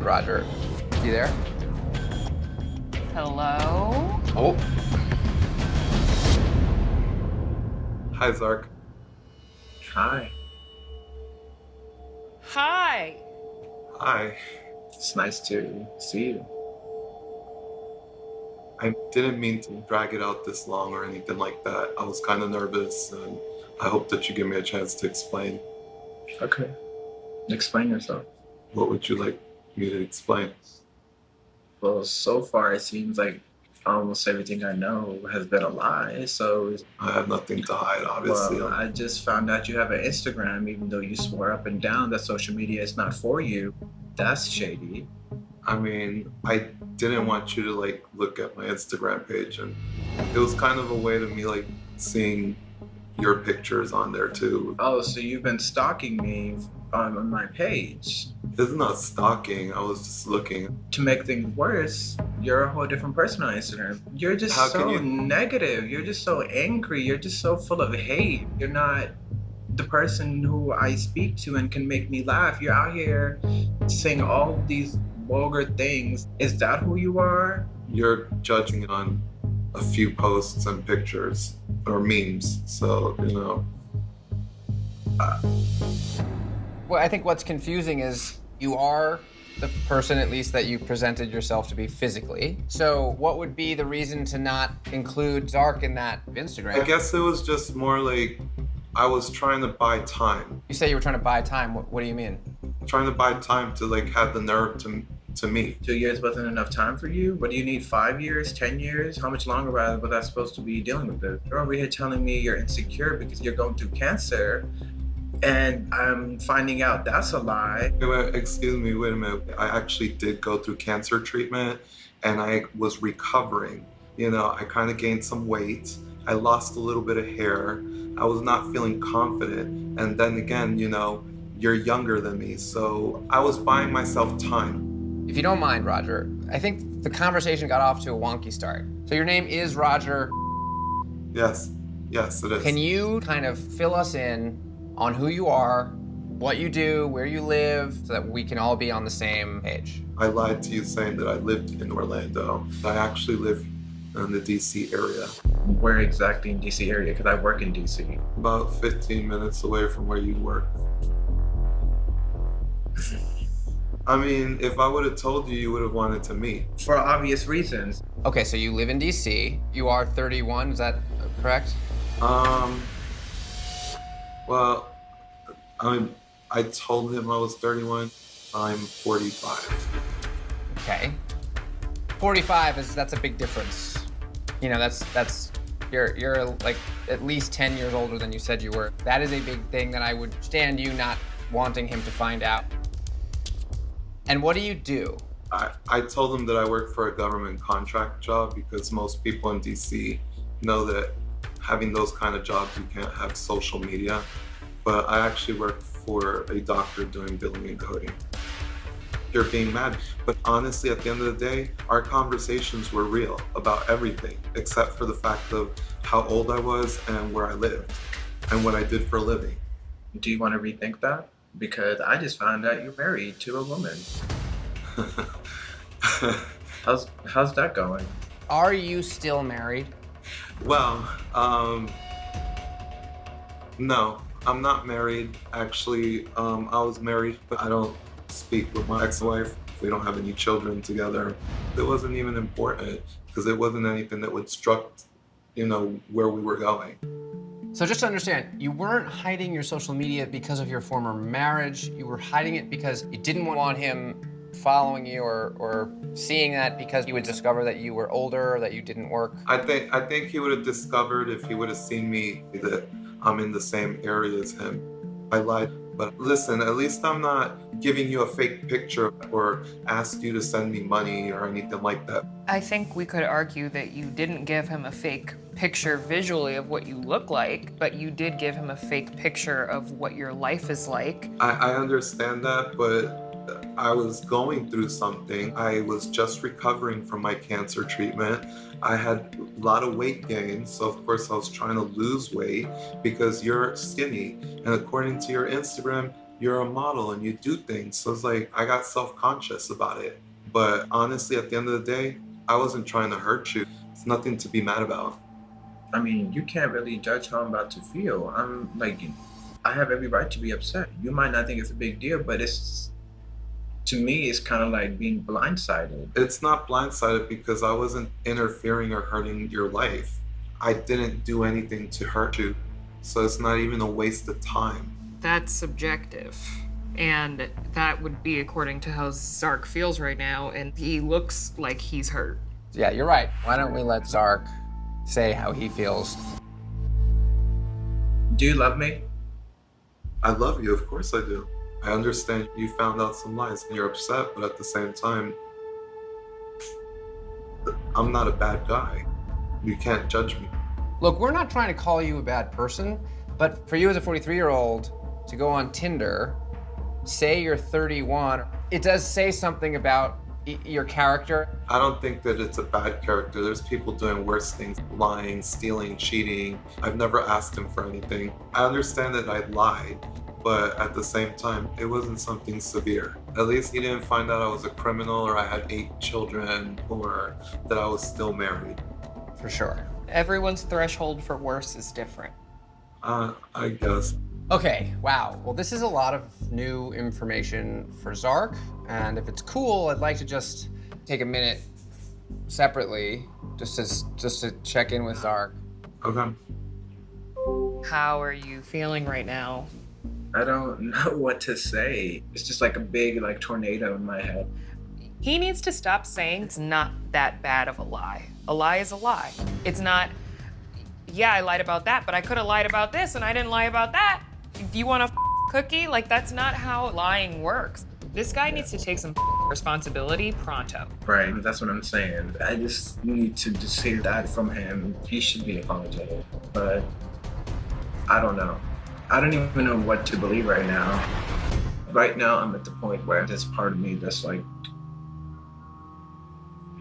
Roger. You there? Hello? Oh. Hi, Zark. Hi. Hi. Hi. It's nice to see you. I didn't mean to drag it out this long or anything like that. I was kind of nervous, and I hope that you give me a chance to explain. Okay. Explain yourself. What would you like me to explain? Well, so far it seems like almost everything I know has been a lie. So, I have nothing to hide, obviously. well, I just found out you have an Instagram, even though you swore up and down that social media is not for you. That's shady. I mean, I didn't want you to look at my Instagram page, and it was kind of a way to me seeing your pictures on there too. Oh, so you've been stalking me on my page. It's not stalking. I was just looking. To make things worse, you're a whole different person on Instagram. You're just How can so you- negative. You're just so angry. You're just so full of hate. You're not the person who I speak to and can make me laugh. You're out here saying all these vulgar things. Is that who you are? You're judging on a few posts and pictures or memes, so Well, I think what's confusing is you are the person, at least, that you presented yourself to be physically. So what would be the reason to not include Zark in that Instagram? I guess it was just more like I was trying to buy time. You say you were trying to buy time. What do you mean? Trying to buy time to have the nerve to meet. 2 years wasn't enough time for you? What do you need, 5 years, 10 years? How much longer was I supposed to be dealing with this? You're over here telling me you're insecure because you're going through cancer, and I'm finding out that's a lie. Excuse me, wait a minute. I actually did go through cancer treatment, and I was recovering. I kind of gained some weight. I lost a little bit of hair. I was not feeling confident. And then again, you're younger than me, so I was buying myself time. If you don't mind, Roger, I think the conversation got off to a wonky start. So your name is Roger. Yes, it is. Can you kind of fill us in on who you are, what you do, where you live, so that we can all be on the same page? I lied to you saying that I lived in Orlando. I actually live in the DC area. Where exactly in DC area? Because I work in DC. About 15 minutes away from where you work. I mean, if I would have told you, you would have wanted to meet. For obvious reasons. Okay, so you live in DC. You are 31, is that correct? Well, I told him I was 31. I'm 45. Okay. 45 that's a big difference. That's you're like at least 10 years older than you said you were. That is a big thing that I would stand you not wanting him to find out. And what do you do? I told him that I work for a government contract job because most people in DC know that having those kind of jobs, you can't have social media. But I actually work for a doctor doing billing and coding. You're being mad. But honestly, at the end of the day, our conversations were real about everything, except for the fact of how old I was and where I lived and what I did for a living. Do you want to rethink that? Because I just found out you're married to a woman. How's that going? Are you still married? Well, no, I'm not married. Actually, I was married, but I don't speak with my ex-wife. We don't have any children together. It wasn't even important because it wasn't anything that would obstruct, where we were going. So just to understand, you weren't hiding your social media because of your former marriage. You were hiding it because you didn't want him following you or seeing that because he would discover that you were older or that you didn't work. I think he would have discovered if he would have seen me that I'm in the same area as him. I lied. But listen, at least I'm not giving you a fake picture or asked you to send me money or anything like that. I think we could argue that you didn't give him a fake picture visually of what you look like, but you did give him a fake picture of what your life is like. I understand that, but I was going through something. I was just recovering from my cancer treatment. I had a lot of weight gain, so of course I was trying to lose weight because you're skinny. And according to your Instagram, you're a model and you do things. So it's like, I got self-conscious about it. But honestly, at the end of the day, I wasn't trying to hurt you. It's nothing to be mad about. I mean, you can't really judge how I'm about to feel. I'm like, I have every right to be upset. You might not think it's a big deal, but to me, it's kind of like being blindsided. It's not blindsided because I wasn't interfering or hurting your life. I didn't do anything to hurt you. So it's not even a waste of time. That's subjective. And that would be according to how Zark feels right now, and he looks like he's hurt. Yeah, you're right. Why don't we let Zark say how he feels? Do you love me? I love you, of course I do. I understand you found out some lies and you're upset, but at the same time, I'm not a bad guy. You can't judge me. Look, we're not trying to call you a bad person, but for you as a 43-year-old to go on Tinder, say you're 31, it does say something about your character. I don't think that it's a bad character. There's people doing worse things, lying, stealing, cheating. I've never asked him for anything. I understand that I lied, but at the same time, it wasn't something severe. At least he didn't find out I was a criminal or I had 8 children or that I was still married. For sure. Everyone's threshold for worse is different. I guess. Okay, wow. Well, this is a lot of new information for Zark, and if it's cool, I'd like to just take a minute separately just to check in with Zark. Okay. How are you feeling right now? I don't know what to say. It's just like a big tornado in my head. He needs to stop saying it's not that bad of a lie. A lie is a lie. It's not, yeah, I lied about that, but I could have lied about this and I didn't lie about that. Do you want a cookie? Like, that's not how lying works. This guy needs to take some responsibility pronto. Right, that's what I'm saying. I just need to just hear that from him. He should be apologetic, but I don't know. I don't even know what to believe right now. Right now, I'm at the point where there's part of me that's like,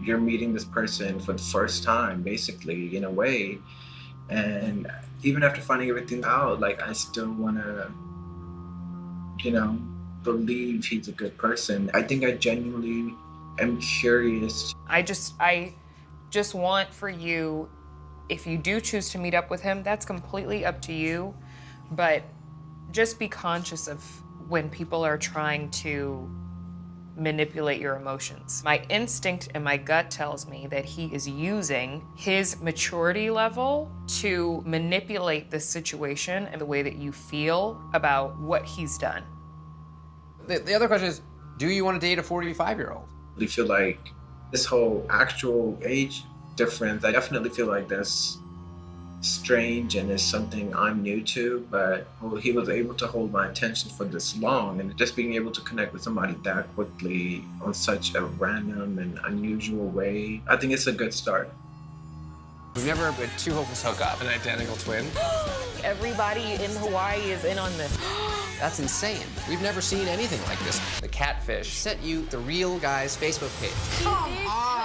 you're meeting this person for the first time, basically, in a way. And even after finding everything out, I still want to, believe he's a good person. I think I genuinely am curious. I just want for you, if you do choose to meet up with him, that's completely up to you. But just be conscious of when people are trying to manipulate your emotions. My instinct and my gut tells me that he is using his maturity level to manipulate this situation and the way that you feel about what he's done. The other question is, do you want to date a 45-year-old? I feel like this whole actual age difference, I definitely feel like that's strange and it's something I'm new to, but he was able to hold my attention for this long, and just being able to connect with somebody that quickly on such a random and unusual way, I think it's a good start. We've never had 2 hopeless hook up, an identical twin. Everybody in Hawaii is in on this. That's insane. We've never seen anything like this. The Catfish sent you the real guy's Facebook page. Come on!